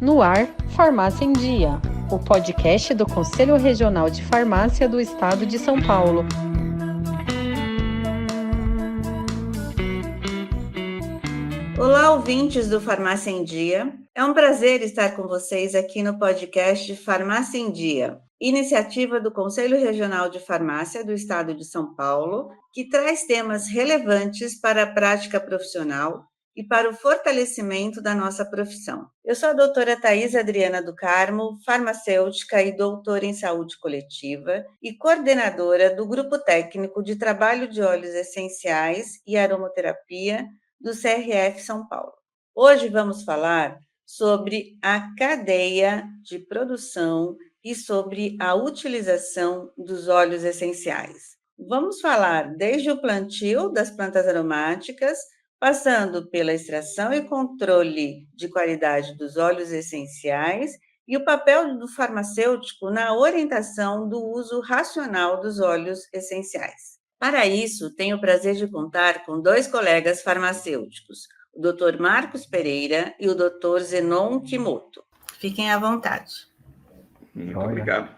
No ar, Farmácia em Dia, o podcast do Conselho Regional de Farmácia do Estado de São Paulo. Olá, ouvintes do Farmácia em Dia. É um prazer estar com vocês aqui no podcast Farmácia em Dia, iniciativa do Conselho Regional de Farmácia do Estado de São Paulo, que traz temas relevantes para a prática profissional e para o fortalecimento da nossa profissão. Eu sou a doutora Thais Adriana do Carmo, farmacêutica e doutora em saúde coletiva e coordenadora do Grupo Técnico de Trabalho de Óleos Essenciais e Aromaterapia do CRF São Paulo. Hoje vamos falar sobre a cadeia de produção e sobre a utilização dos óleos essenciais. Vamos falar desde o plantio das plantas aromáticas, passando pela extração e controle de qualidade dos óleos essenciais e o papel do farmacêutico na orientação do uso racional dos óleos essenciais. Para isso, tenho o prazer de contar com dois colegas farmacêuticos, o Dr. Marcos Pereira e o Dr. Zenon Kimoto. Fiquem à vontade. Muito obrigado.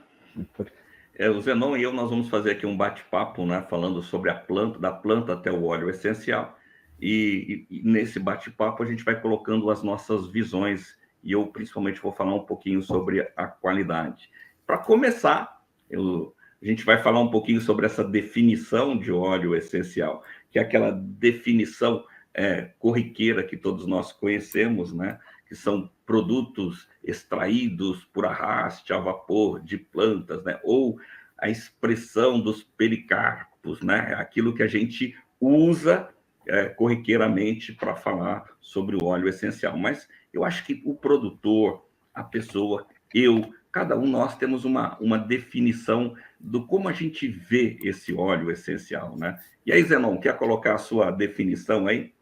O Zenon e eu, nós vamos fazer aqui um bate-papo, né, falando sobre a planta, da planta até o óleo essencial. E nesse bate-papo a gente vai colocando as nossas visões e eu principalmente vou falar um pouquinho sobre a qualidade. Para começar, a gente vai falar um pouquinho sobre essa definição de óleo essencial, que é aquela definição corriqueira que todos nós conhecemos, né? Que são produtos extraídos por arraste a vapor de plantas, né? Ou a expressão dos pericarpos, né? Aquilo que a gente usa corriqueiramente para falar sobre o óleo essencial. Mas eu acho que o produtor, a pessoa, cada um nós temos uma definição do como a gente vê esse óleo essencial, né? E aí, Zenon, quer colocar a sua definição aí?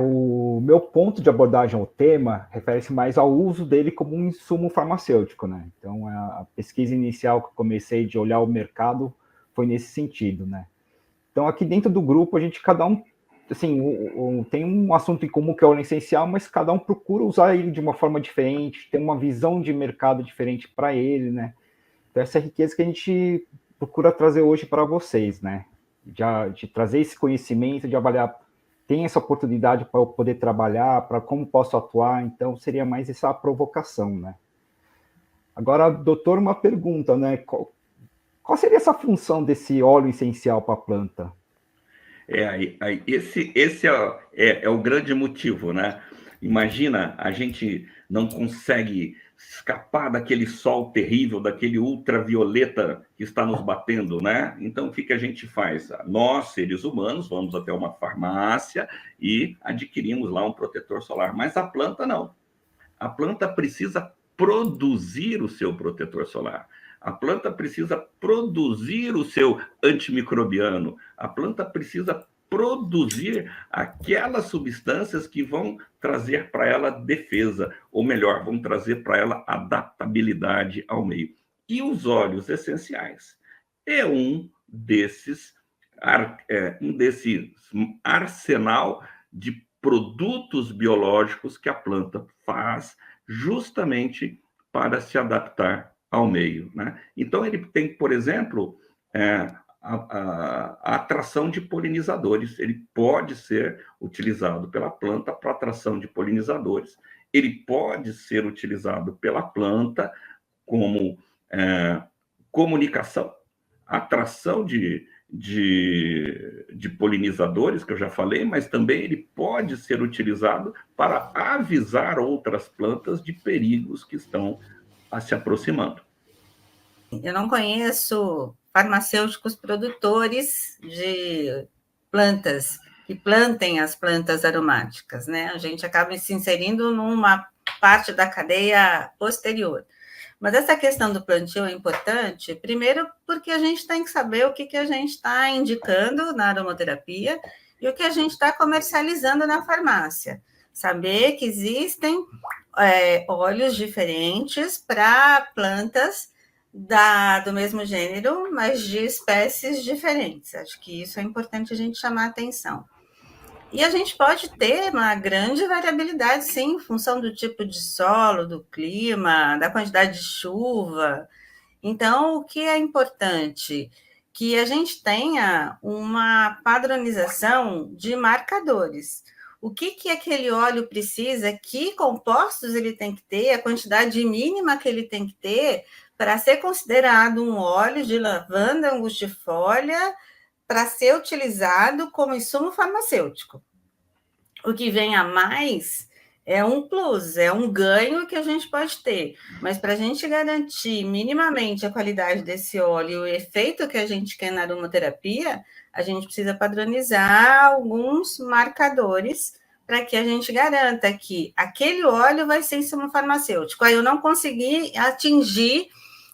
O meu ponto de abordagem ao tema refere-se mais ao uso dele como um insumo farmacêutico, né? Então, a pesquisa inicial que eu comecei de olhar o mercado foi nesse sentido, né? Então, aqui dentro do grupo, a gente, cada um, assim, tem um assunto em comum que é o óleo essencial, mas cada um procura usar ele de uma forma diferente, tem uma visão de mercado diferente para ele, né? Então, essa é a riqueza que a gente procura trazer hoje para vocês, né? De trazer esse conhecimento, de avaliar, tem essa oportunidade para eu poder trabalhar, para como posso atuar, então seria mais essa provocação, né? Agora, doutor, uma pergunta, né? Qual seria essa função desse óleo essencial para a planta? Esse é o grande motivo, né? Imagina, a gente não consegue escapar daquele sol terrível, daquele ultravioleta que está nos batendo, né? Então, o que a gente faz? Nós, seres humanos, vamos até uma farmácia e adquirimos lá um protetor solar, mas a planta não. A planta precisa produzir o seu protetor solar. A planta precisa produzir o seu antimicrobiano. A planta precisa produzir aquelas substâncias que vão trazer para ela defesa, ou melhor, vão trazer para ela adaptabilidade ao meio. E os óleos essenciais é um desses arsenal de produtos biológicos que a planta faz justamente para se adaptar ao meio, né? Então, ele tem, por exemplo, a atração de polinizadores. Ele pode ser utilizado pela planta para atração de polinizadores. Ele pode ser utilizado pela planta como comunicação, atração de polinizadores, que eu já falei, mas também ele pode ser utilizado para avisar outras plantas de perigos que estão se aproximando. Eu não conheço farmacêuticos produtores de plantas que plantem as plantas aromáticas, né? A gente acaba se inserindo numa parte da cadeia posterior. Mas essa questão do plantio é importante, primeiro porque a gente tem que saber o que a gente está indicando na aromaterapia e o que a gente está comercializando na farmácia. Saber que existem óleos diferentes para plantas do mesmo gênero, mas de espécies diferentes. Acho que isso é importante a gente chamar a atenção. E a gente pode ter uma grande variabilidade, sim, em função do tipo de solo, do clima, da quantidade de chuva. Então, o que é importante? Que a gente tenha uma padronização de marcadores. O que aquele óleo precisa, que compostos ele tem que ter, a quantidade mínima que ele tem que ter para ser considerado um óleo de lavanda angustifolia para ser utilizado como insumo farmacêutico. O que vem a mais é um plus, é um ganho que a gente pode ter. Mas para a gente garantir minimamente a qualidade desse óleo e o efeito que a gente quer na aromaterapia, a gente precisa padronizar alguns marcadores para que a gente garanta que aquele óleo vai ser insumo farmacêutico. Aí eu não consegui atingir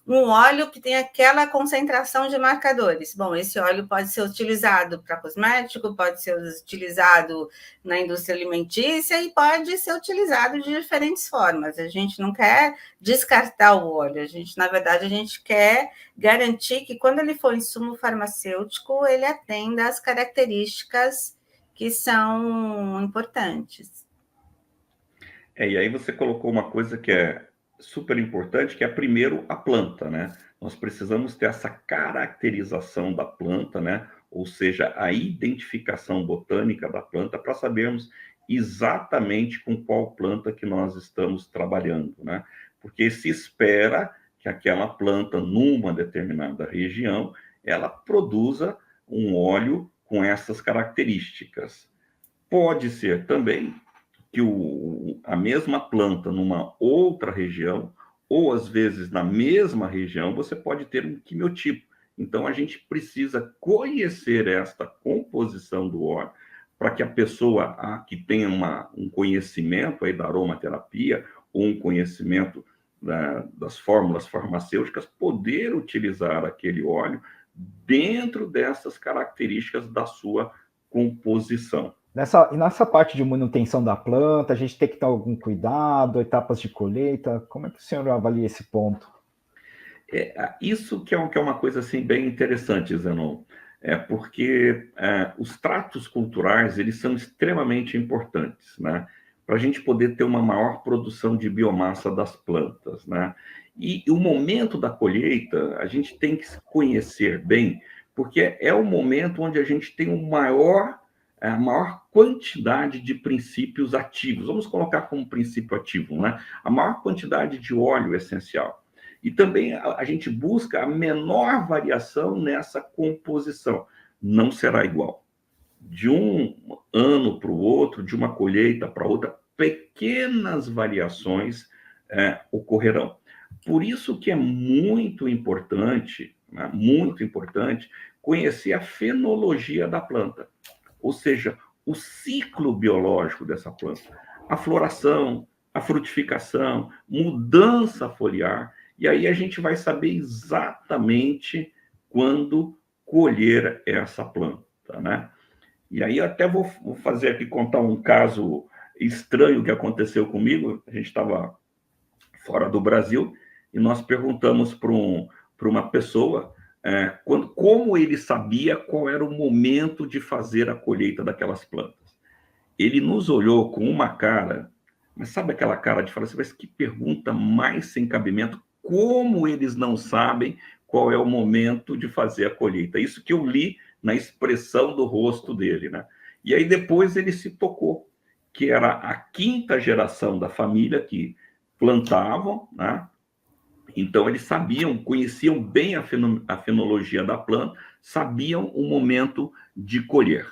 um óleo que tem aquela concentração de marcadores. Bom, esse óleo pode ser utilizado para cosmético, pode ser utilizado na indústria alimentícia e pode ser utilizado de diferentes formas. A gente não quer descartar o óleo, na verdade, a gente quer garantir que quando ele for insumo farmacêutico, ele atenda às características que são importantes. E aí você colocou uma coisa que é super importante, que é primeiro a planta, né? Nós precisamos ter essa caracterização da planta, né? Ou seja, a identificação botânica da planta para sabermos exatamente com qual planta que nós estamos trabalhando, né? Porque se espera que aquela planta, numa determinada região, ela produza um óleo com essas características. Pode ser também que a mesma planta numa outra região, ou às vezes na mesma região, você pode ter um quimiotipo. Então, a gente precisa conhecer esta composição do óleo para que a pessoa que tenha um conhecimento aí da aromaterapia ou um conhecimento das fórmulas farmacêuticas, poder utilizar aquele óleo dentro dessas características da sua composição. Nessa parte de manutenção da planta, a gente tem que ter algum cuidado, etapas de colheita, como é que o senhor avalia esse ponto? Isso que é uma coisa assim, bem interessante, Zenon, porque os tratos culturais eles são extremamente importantes, né? Para a gente poder ter uma maior produção de biomassa das plantas, né? E o momento da colheita, a gente tem que se conhecer bem, porque é o momento onde a gente tem a maior quantidade de princípios ativos. Vamos colocar como princípio ativo, né? A maior quantidade de óleo essencial. E também a gente busca a menor variação nessa composição. Não será igual. De um ano para o outro, de uma colheita para outra, pequenas variações ocorrerão. Por isso que é muito importante, né, conhecer a fenologia da planta, ou seja, o ciclo biológico dessa planta, a floração, a frutificação, mudança foliar, e aí a gente vai saber exatamente quando colher essa planta, né? E aí eu até vou fazer aqui, contar um caso estranho que aconteceu comigo. A gente estava fora do Brasil e nós perguntamos para uma pessoa como ele sabia qual era o momento de fazer a colheita daquelas plantas. Ele nos olhou com uma cara, mas sabe aquela cara de falar assim, mas que pergunta mais sem cabimento, como eles não sabem qual é o momento de fazer a colheita? Isso que eu li na expressão do rosto dele, né? E aí depois ele se tocou, que era a quinta geração da família que plantavam, né? Então, eles conheciam bem a fenologia da planta, sabiam o momento de colher.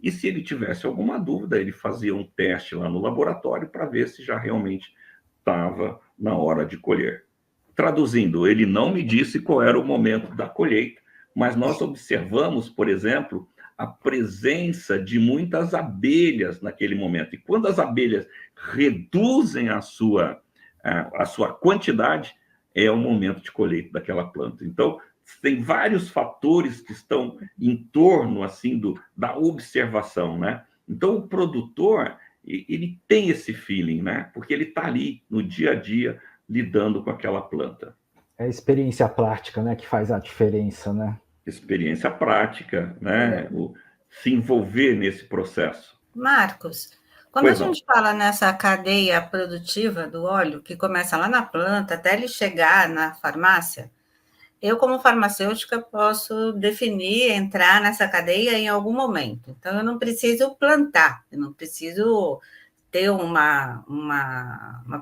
E se ele tivesse alguma dúvida, ele fazia um teste lá no laboratório para ver se já realmente estava na hora de colher. Traduzindo, ele não me disse qual era o momento da colheita, mas nós observamos, por exemplo, a presença de muitas abelhas naquele momento. E quando as abelhas reduzem a sua quantidade, é o momento de colheita daquela planta. Então, tem vários fatores que estão em torno assim da observação, né? Então, o produtor, ele tem esse feeling, né? Porque ele está ali no dia a dia lidando com aquela planta. É a experiência prática, né, que faz a diferença, né? Experiência prática, né? Se envolver nesse processo. Marcos, quando a gente fala nessa cadeia produtiva do óleo, que começa lá na planta até ele chegar na farmácia, eu, como farmacêutica, posso definir, entrar nessa cadeia em algum momento. Então, eu não preciso plantar, eu não preciso ter uma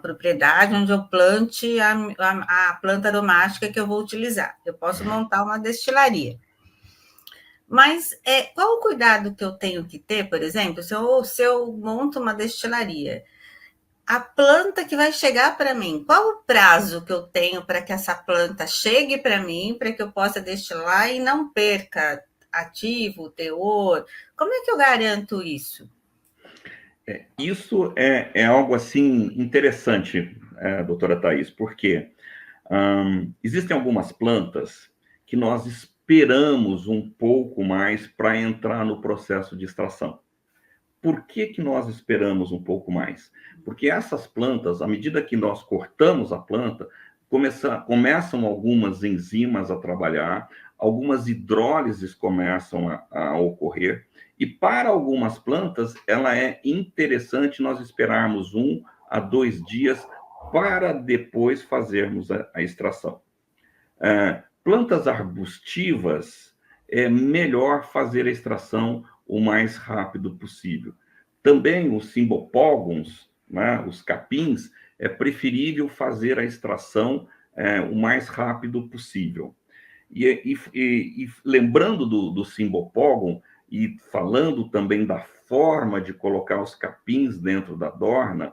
propriedade onde eu plante a planta aromática que eu vou utilizar. Eu posso montar uma destilaria. Mas qual o cuidado que eu tenho que ter, por exemplo, se eu monto uma destilaria? A planta que vai chegar para mim, qual o prazo que eu tenho para que essa planta chegue para mim, para que eu possa destilar e não perca ativo, teor? Como é que eu garanto isso? Isso é algo assim interessante, doutora Thais, porque existem algumas plantas que nós esperamos um pouco mais para entrar no processo de extração. Por que nós esperamos um pouco mais? Porque essas plantas, à medida que nós cortamos a planta, começam algumas enzimas a trabalhar, algumas hidrólises começam a ocorrer, e para algumas plantas, ela é interessante nós esperarmos 1 a 2 dias para depois fazermos a extração. Plantas arbustivas, é melhor fazer a extração o mais rápido possível. Também os simbopógons, né, os capins, é preferível fazer a extração o mais rápido possível. E lembrando do simbopógon e falando também da forma de colocar os capins dentro da dorna,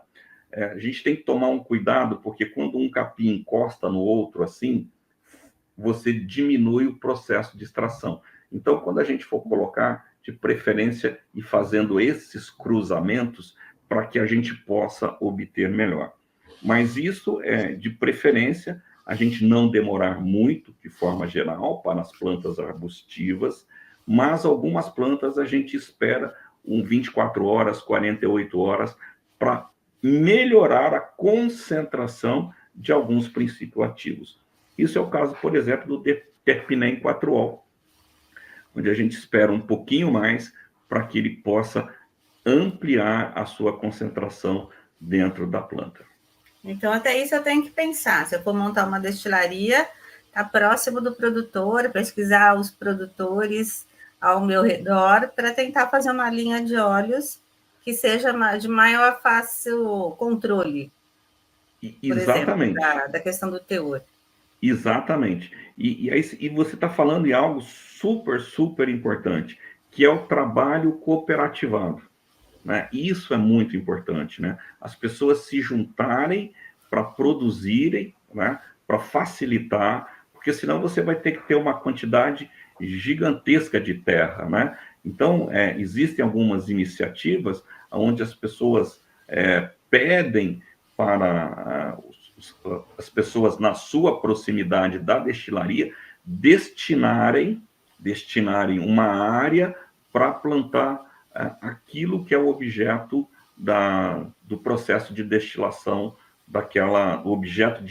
a gente tem que tomar um cuidado, porque quando um capim encosta no outro assim, você diminui o processo de extração. Então, quando a gente for colocar, de preferência, e fazendo esses cruzamentos para que a gente possa obter melhor. Mas isso é de preferência, a gente não demorar muito, de forma geral, para as plantas arbustivas, mas algumas plantas a gente espera 24 horas, 48 horas, para melhorar a concentração de alguns princípios ativos. Isso é o caso, por exemplo, do terpinem 4-ol, onde a gente espera um pouquinho mais para que ele possa ampliar a sua concentração dentro da planta. Então, até isso eu tenho que pensar. Se eu for montar uma destilaria, está próximo do produtor, pesquisar os produtores ao meu redor para tentar fazer uma linha de óleos que seja de maior fácil controle, por Exatamente. exemplo, da questão do teor. Exatamente. E você está falando em algo super, super importante, que é o trabalho cooperativado. Né? Isso é muito importante, né? As pessoas se juntarem para produzirem, né? Para facilitar, porque senão você vai ter que ter uma quantidade gigantesca de terra, né? Então, existem algumas iniciativas onde as pessoas pedem para as pessoas na sua proximidade da destilaria destinarem uma área para plantar aquilo que é o objeto do processo de destilação o objeto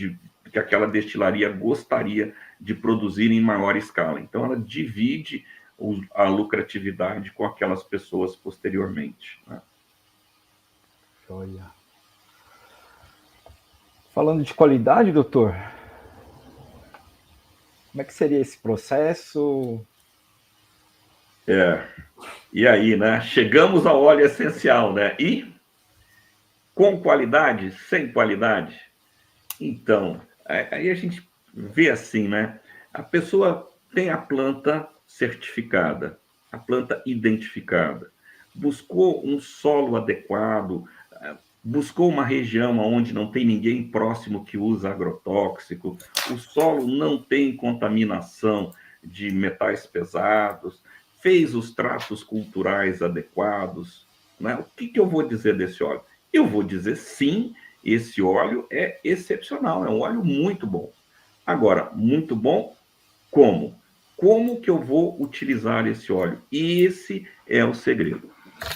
que aquela destilaria gostaria de produzir em maior escala. Então, ela divide a lucratividade com aquelas pessoas posteriormente. Né? Olha. Falando de qualidade, doutor, como é que seria esse processo? E aí, né? Chegamos ao óleo essencial, né? E com qualidade, sem qualidade. Então, aí a gente vê assim, né? A pessoa tem a planta certificada, a planta identificada, buscou um solo adequado, buscou uma região onde não tem ninguém próximo que usa agrotóxico, o solo não tem contaminação de metais pesados, fez os tratos culturais adequados, né? O que eu vou dizer desse óleo? Eu vou dizer, sim, esse óleo é excepcional, é um óleo muito bom. Agora, muito bom, como? Como que eu vou utilizar esse óleo? Esse é o segredo,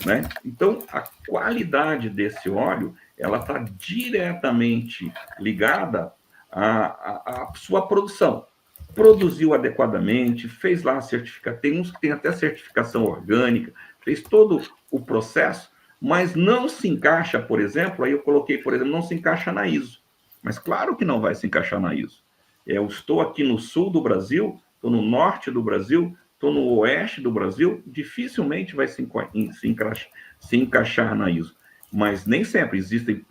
né? Então, a qualidade desse óleo, ela está diretamente ligada à sua produção. Produziu adequadamente, fez lá a certificação, tem uns que tem até certificação orgânica, fez todo o processo mas não se encaixa, por exemplo, aí eu coloquei, por exemplo, não se encaixa na ISO. Mas claro que não vai se encaixar na ISO. Eu estou aqui no sul do Brasil, estou no norte do Brasil, estou no oeste do Brasil, dificilmente vai se encaixar na ISO. Mas nem sempre existem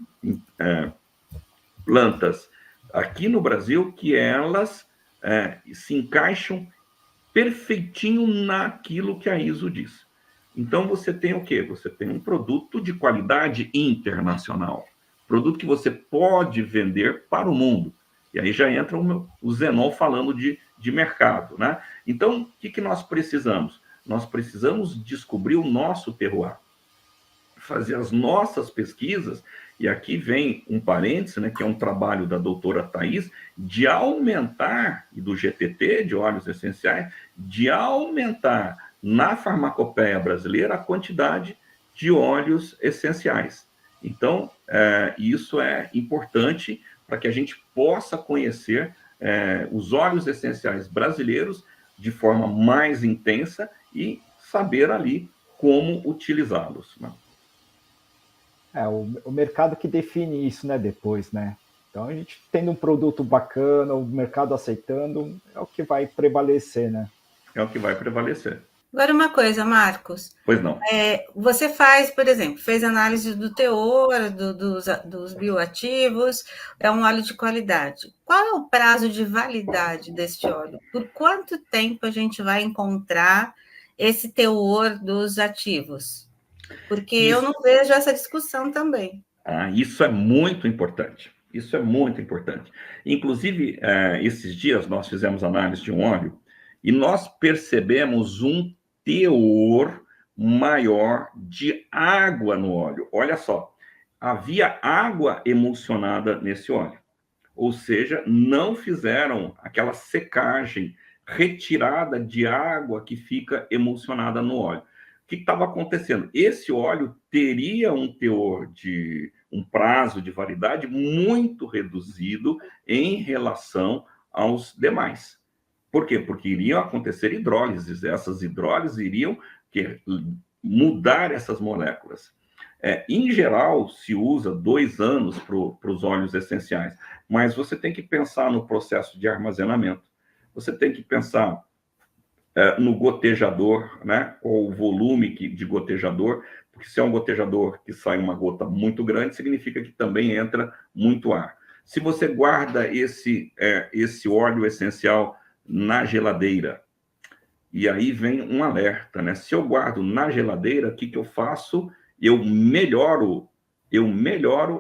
plantas aqui no Brasil que elas se encaixam perfeitinho naquilo que a ISO diz. Então, você tem o quê? Você tem um produto de qualidade internacional. Produto que você pode vender para o mundo. E aí já entra o Zenon falando de mercado, né? Então, o que nós precisamos? Nós precisamos descobrir o nosso terroir, fazer as nossas pesquisas, e aqui vem um parêntese, né, que é um trabalho da doutora Thais, de aumentar, e do GTT, de óleos essenciais, de aumentar na farmacopeia brasileira a quantidade de óleos essenciais. Então, isso é importante para que a gente possa conhecer os óleos essenciais brasileiros de forma mais intensa e saber ali como utilizá-los, né? O mercado que define isso, né, depois, né? Então, a gente tendo um produto bacana, o mercado aceitando, é o que vai prevalecer, né? É o que vai prevalecer. Agora, uma coisa, Marcos. Pois não. Você faz, por exemplo, fez análise do teor, dos bioativos, é um óleo de qualidade. Qual é o prazo de validade deste óleo? Por quanto tempo a gente vai encontrar esse teor dos ativos? Porque eu não vejo essa discussão também. Isso é muito importante. Isso é muito importante. Inclusive, esses dias nós fizemos análise de um óleo e nós percebemos um teor maior de água no óleo. Olha só, havia água emulsionada nesse óleo. Ou seja, não fizeram aquela secagem, retirada de água que fica emulsionada no óleo. O que estava acontecendo? Esse óleo teria um teor de um prazo de validade muito reduzido em relação aos demais. Por quê? Porque iriam acontecer hidrólises. Essas hidrólises iriam mudar essas moléculas. Em geral, se usa 2 anos para os óleos essenciais, mas você tem que pensar no processo de armazenamento. Você tem que pensar no gotejador, né? Qual o volume de gotejador, porque se é um gotejador que sai uma gota muito grande, significa que também entra muito ar. Se você guarda esse óleo essencial na geladeira, e aí vem um alerta, né? Se eu guardo na geladeira, o que eu faço? Eu melhoro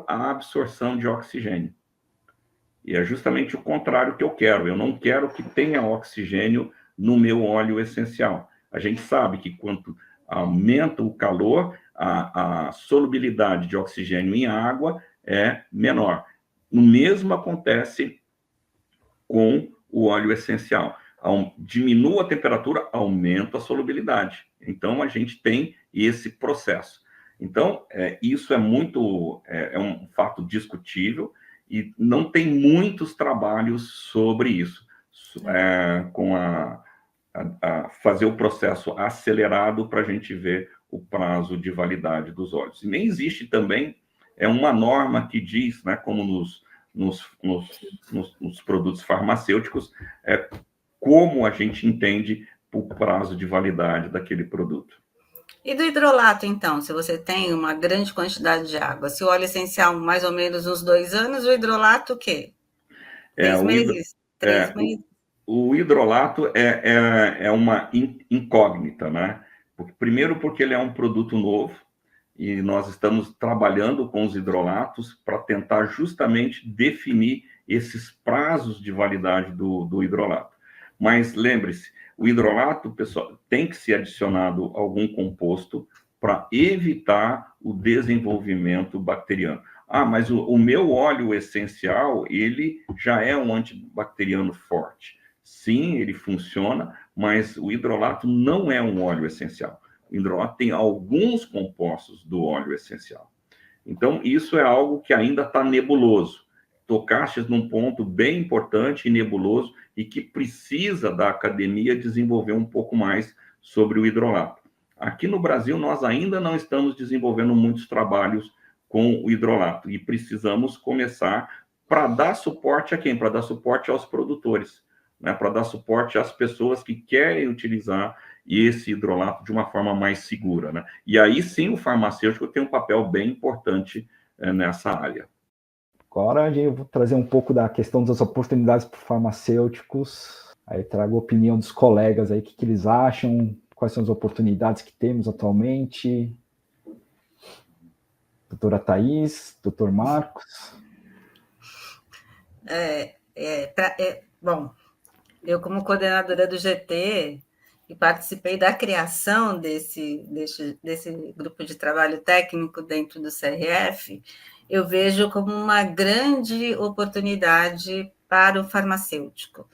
a absorção de oxigênio. E é justamente o contrário que eu quero. Eu não quero que tenha oxigênio no meu óleo essencial. A gente sabe que quanto aumenta o calor, a solubilidade de oxigênio em água é menor. O mesmo acontece com o óleo essencial. Diminua a temperatura, aumenta a solubilidade. Então, a gente tem esse processo. Então, isso é um fato discutível e não tem muitos trabalhos sobre isso, com fazer o processo acelerado para a gente ver o prazo de validade dos óleos. E nem existe também uma norma que diz, né, como nos produtos farmacêuticos, como a gente entende o prazo de validade daquele produto. E do hidrolato, então? Se você tem uma grande quantidade de água, se o óleo essencial mais ou menos uns 2 anos, o hidrolato o quê? 3 meses? 3 meses? O hidrolato é uma incógnita, né? Primeiro porque ele é um produto novo e nós estamos trabalhando com os hidrolatos para tentar justamente definir esses prazos de validade do hidrolato. Mas lembre-se, o hidrolato, pessoal, tem que ser adicionado algum composto para evitar o desenvolvimento bacteriano. Mas o meu óleo essencial, ele já é um antibacteriano forte. Sim, ele funciona, mas o hidrolato não é um óleo essencial. O hidrolato tem alguns compostos do óleo essencial. Então, isso é algo que ainda está nebuloso. Tocaste num ponto bem importante e nebuloso e que precisa da academia desenvolver um pouco mais sobre o hidrolato. Aqui no Brasil, nós ainda não estamos desenvolvendo muitos trabalhos com o hidrolato e precisamos começar para dar suporte a quem? Para dar suporte aos produtores, né? Para dar suporte às pessoas que querem utilizar esse hidrolato de uma forma mais segura, né? E aí sim o farmacêutico tem um papel bem importante nessa área. Agora eu vou trazer um pouco da questão das oportunidades para farmacêuticos. Aí trago a opinião dos colegas aí, o que eles acham, quais são as oportunidades que temos atualmente. Doutora Thais, doutor Marcos. Bom, eu como coordenadora do GT e participei da criação desse grupo de trabalho técnico dentro do CRF, eu vejo como uma grande oportunidade para o farmacêutico.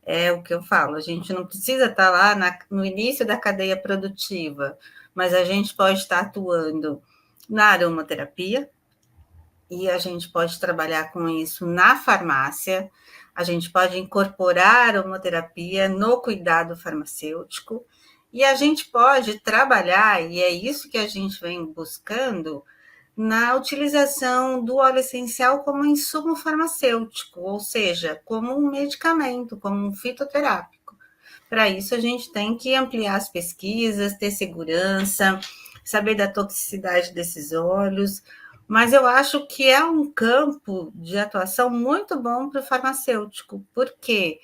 É o que eu falo, a gente não precisa estar lá no início da cadeia produtiva, mas a gente pode estar atuando na aromaterapia, e a gente pode trabalhar com isso na farmácia, a gente pode incorporar a aromaterapia no cuidado farmacêutico, e a gente pode trabalhar, e é isso que a gente vem buscando, na utilização do óleo essencial como insumo farmacêutico, ou seja, como um medicamento, como um fitoterápico. Para isso, a gente tem que ampliar as pesquisas, ter segurança, saber da toxicidade desses óleos, mas eu acho que é um campo de atuação muito bom para o farmacêutico, porque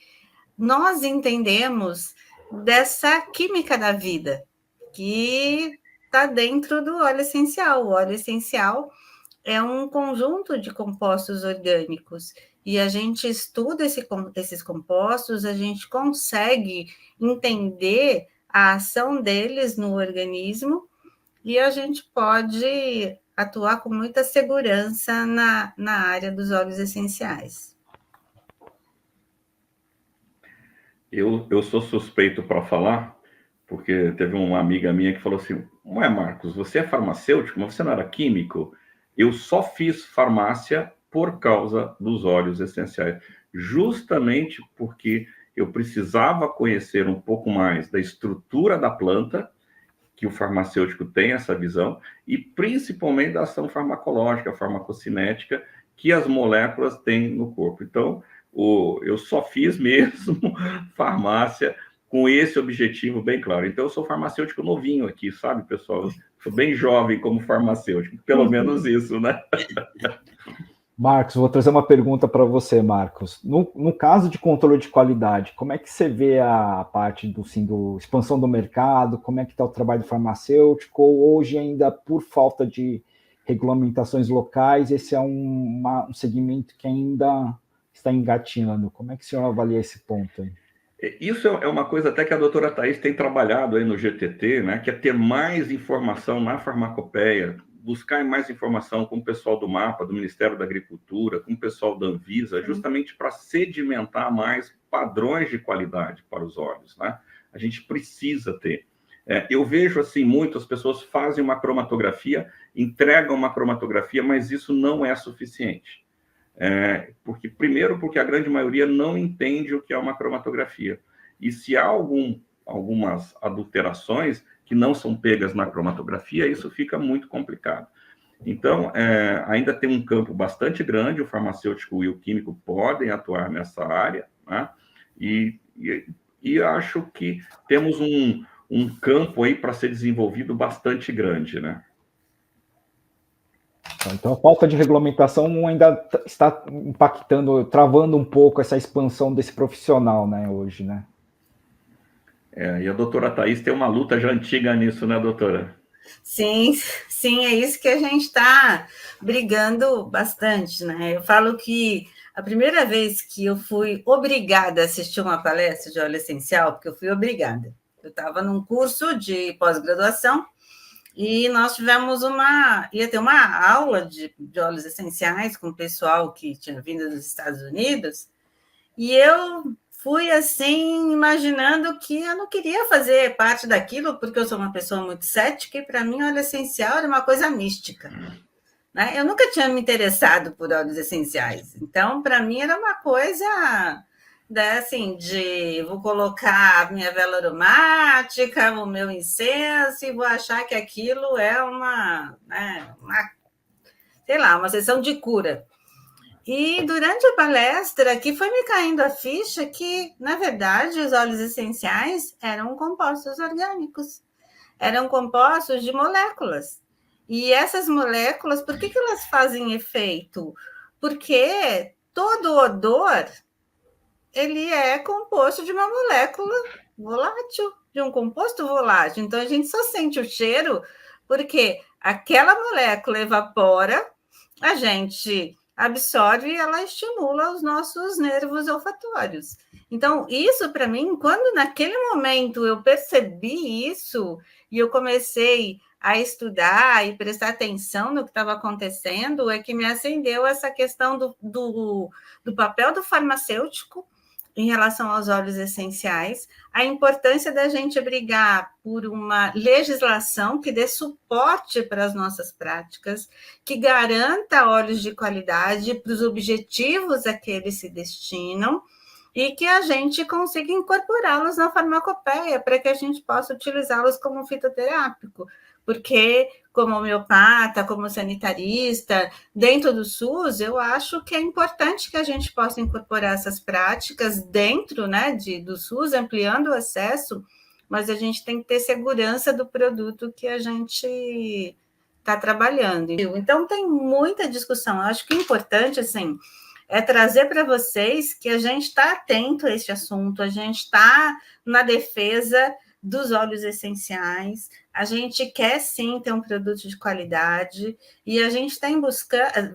nós entendemos dessa química da vida, que está dentro do óleo essencial. O óleo essencial é um conjunto de compostos orgânicos, e a gente estuda esses compostos, a gente consegue entender a ação deles no organismo, e a gente pode atuar com muita segurança na área dos óleos essenciais. Eu sou suspeito para falar, porque teve uma amiga minha que falou assim, ué, Marcos, você é farmacêutico, mas você não era químico? Eu só fiz farmácia por causa dos óleos essenciais, justamente porque eu precisava conhecer um pouco mais da estrutura da planta, que o farmacêutico tem essa visão, e principalmente da ação farmacológica, farmacocinética, que as moléculas têm no corpo. Então, eu só fiz mesmo farmácia com esse objetivo bem claro. Então, eu sou farmacêutico novinho aqui, sabe, pessoal? Eu sou bem jovem como farmacêutico, pelo menos isso, né? Marcos, vou trazer uma pergunta para você, Marcos. No caso de controle de qualidade, como é que você vê a parte do expansão do mercado? Como é que está o trabalho farmacêutico? Hoje, ainda por falta de regulamentações locais, esse é um segmento que ainda está engatinhando. Como é que o senhor avalia esse ponto aí? Isso é uma coisa até que a doutora Thais tem trabalhado aí no GTT, né? Que é ter mais informação na farmacopeia, buscar mais informação com o pessoal do MAPA, do Ministério da Agricultura, com o pessoal da Anvisa, justamente para sedimentar mais padrões de qualidade para os óleos, né? A gente precisa ter. Eu vejo, assim, muitas pessoas fazem uma cromatografia, entregam uma cromatografia, mas isso não é suficiente. Primeiro, porque a grande maioria não entende o que é uma cromatografia. E se há algumas adulterações que não são pegas na cromatografia, isso fica muito complicado. Então, ainda tem um campo bastante grande, o farmacêutico e o químico podem atuar nessa área, né? E acho que temos um campo aí para ser desenvolvido bastante grande, né? Então, a falta de regulamentação ainda está impactando, travando um pouco essa expansão desse profissional, né, hoje, né? E a doutora Thais tem uma luta já antiga nisso, né, doutora? Sim, é isso que a gente está brigando bastante, né? Eu falo que a primeira vez que eu fui obrigada a assistir uma palestra de óleo essencial, porque eu fui obrigada, eu estava num curso de pós-graduação, e nós ia ter uma aula de óleos essenciais com o pessoal que tinha vindo dos Estados Unidos, e eu fui assim, imaginando que eu não queria fazer parte daquilo, porque eu sou uma pessoa muito cética, e para mim óleo essencial era uma coisa mística, né? Eu nunca tinha me interessado por óleos essenciais, então para mim era uma coisa assim, vou colocar a minha vela aromática, o meu incenso, e vou achar que aquilo é uma sessão de cura. E durante a palestra, aqui foi me caindo a ficha que, na verdade, os óleos essenciais eram compostos orgânicos, eram compostos de moléculas. E essas moléculas, por que elas fazem efeito? Porque todo odor ele é composto de uma molécula volátil, de um composto volátil. Então, a gente só sente o cheiro porque aquela molécula evapora, a gente absorve e ela estimula os nossos nervos olfatórios. Então, isso para mim, quando naquele momento eu percebi isso e eu comecei a estudar e prestar atenção no que estava acontecendo, é que me acendeu essa questão do papel do farmacêutico em relação aos óleos essenciais, a importância da gente brigar por uma legislação que dê suporte para as nossas práticas, que garanta óleos de qualidade para os objetivos a que eles se destinam e que a gente consiga incorporá-los na farmacopeia para que a gente possa utilizá-los como fitoterápico. Porque, como homeopata, como sanitarista, dentro do SUS, eu acho que é importante que a gente possa incorporar essas práticas dentro, né, do SUS, ampliando o acesso, mas a gente tem que ter segurança do produto que a gente está trabalhando. Então, tem muita discussão. Eu acho que o importante, assim, é trazer para vocês que a gente está atento a esse assunto, a gente está na defesa dos óleos essenciais, a gente quer sim ter um produto de qualidade e a gente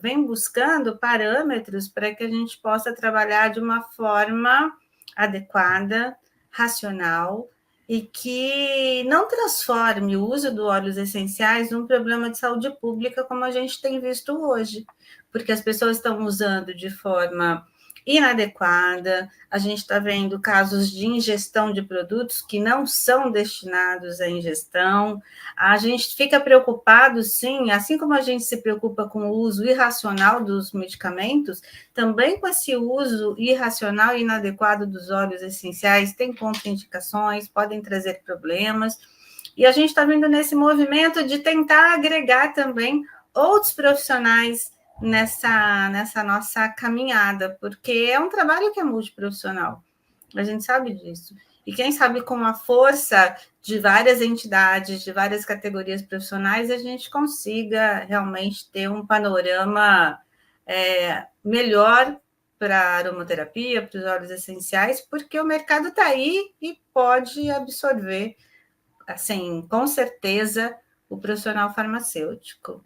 vem buscando parâmetros para que a gente possa trabalhar de uma forma adequada, racional e que não transforme o uso dos óleos essenciais num problema de saúde pública como a gente tem visto hoje, porque as pessoas estão usando de forma inadequada, a gente está vendo casos de ingestão de produtos que não são destinados à ingestão, a gente fica preocupado, sim, assim como a gente se preocupa com o uso irracional dos medicamentos, também com esse uso irracional e inadequado dos óleos essenciais, tem contraindicações, podem trazer problemas, e a gente está vendo nesse movimento de tentar agregar também outros profissionais nessa nossa caminhada, porque é um trabalho que é multiprofissional, a gente sabe disso. E quem sabe com a força de várias entidades, de várias categorias profissionais, a gente consiga realmente ter um panorama melhor para a aromaterapia, para os óleos essenciais, porque o mercado está aí e pode absorver, assim, com certeza, o profissional farmacêutico.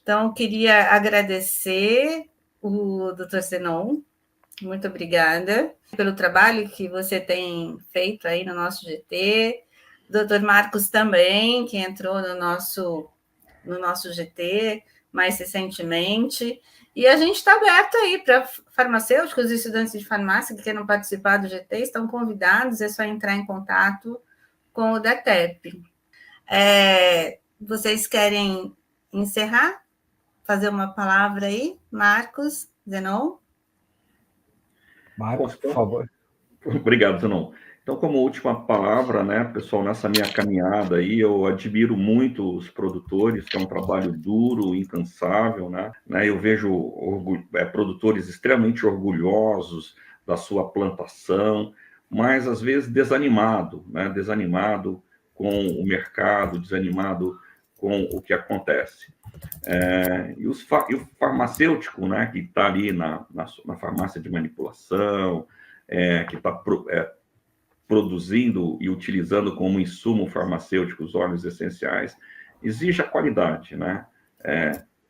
Então, queria agradecer o Dr. Zenon, muito obrigada pelo trabalho que você tem feito aí no nosso GT, Dr. Marcos também, que entrou no nosso GT mais recentemente, e a gente está aberto aí para farmacêuticos e estudantes de farmácia que queiram participar do GT, estão convidados, é só entrar em contato com o DETEP. Vocês querem encerrar? Fazer uma palavra aí, Marcos, Zenon? Marcos, por favor. Obrigado, Zenon. Então, como última palavra, né, pessoal, nessa minha caminhada aí, eu admiro muito os produtores, que é um trabalho duro, incansável, né? Eu vejo produtores extremamente orgulhosos da sua plantação, mas às vezes desanimado, né? Desanimado com o mercado, desanimado com o que acontece. E o farmacêutico, né, que está ali na farmácia de manipulação, que está produzindo e utilizando como insumo farmacêutico os óleos essenciais, exige a qualidade, né?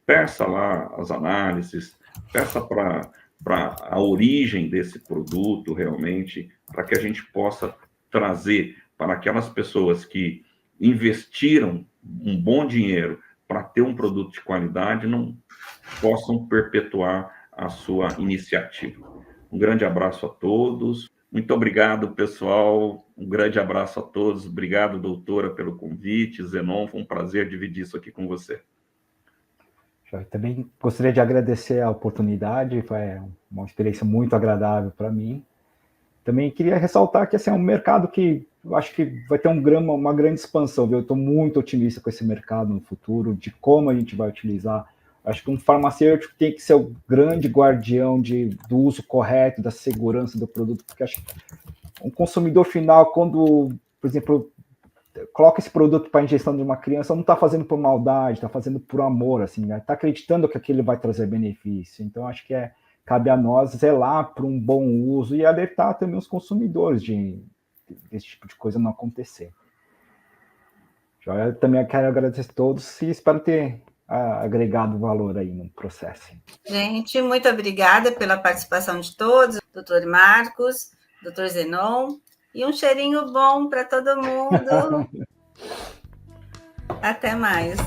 Peça lá as análises, peça para a origem desse produto realmente, para que a gente possa trazer para aquelas pessoas que investiram um bom dinheiro para ter um produto de qualidade, não possam perpetuar a sua iniciativa. Um grande abraço a todos. Muito obrigado, pessoal. Um grande abraço a todos. Obrigado, doutora, pelo convite. Zenon, foi um prazer dividir isso aqui com você. Eu também gostaria de agradecer a oportunidade, foi uma experiência muito agradável para mim. Também queria ressaltar que assim, é um mercado que eu acho que vai ter uma grande expansão, viu? Eu estou muito otimista com esse mercado no futuro, de como a gente vai utilizar. Acho que um farmacêutico tem que ser o grande guardião do uso correto, da segurança do produto, porque acho que um consumidor final, quando, por exemplo, coloca esse produto para ingestão de uma criança, não está fazendo por maldade, está fazendo por amor, assim, né? Está acreditando que aquilo vai trazer benefício. Então, acho que cabe a nós zelar por um bom uso e alertar também os consumidores desse tipo de coisa não acontecer. Eu também quero agradecer a todos e espero ter agregado valor aí no processo. Gente, muito obrigada pela participação de todos, doutor Marcos, doutor Zenon, e um cheirinho bom para todo mundo. Até mais.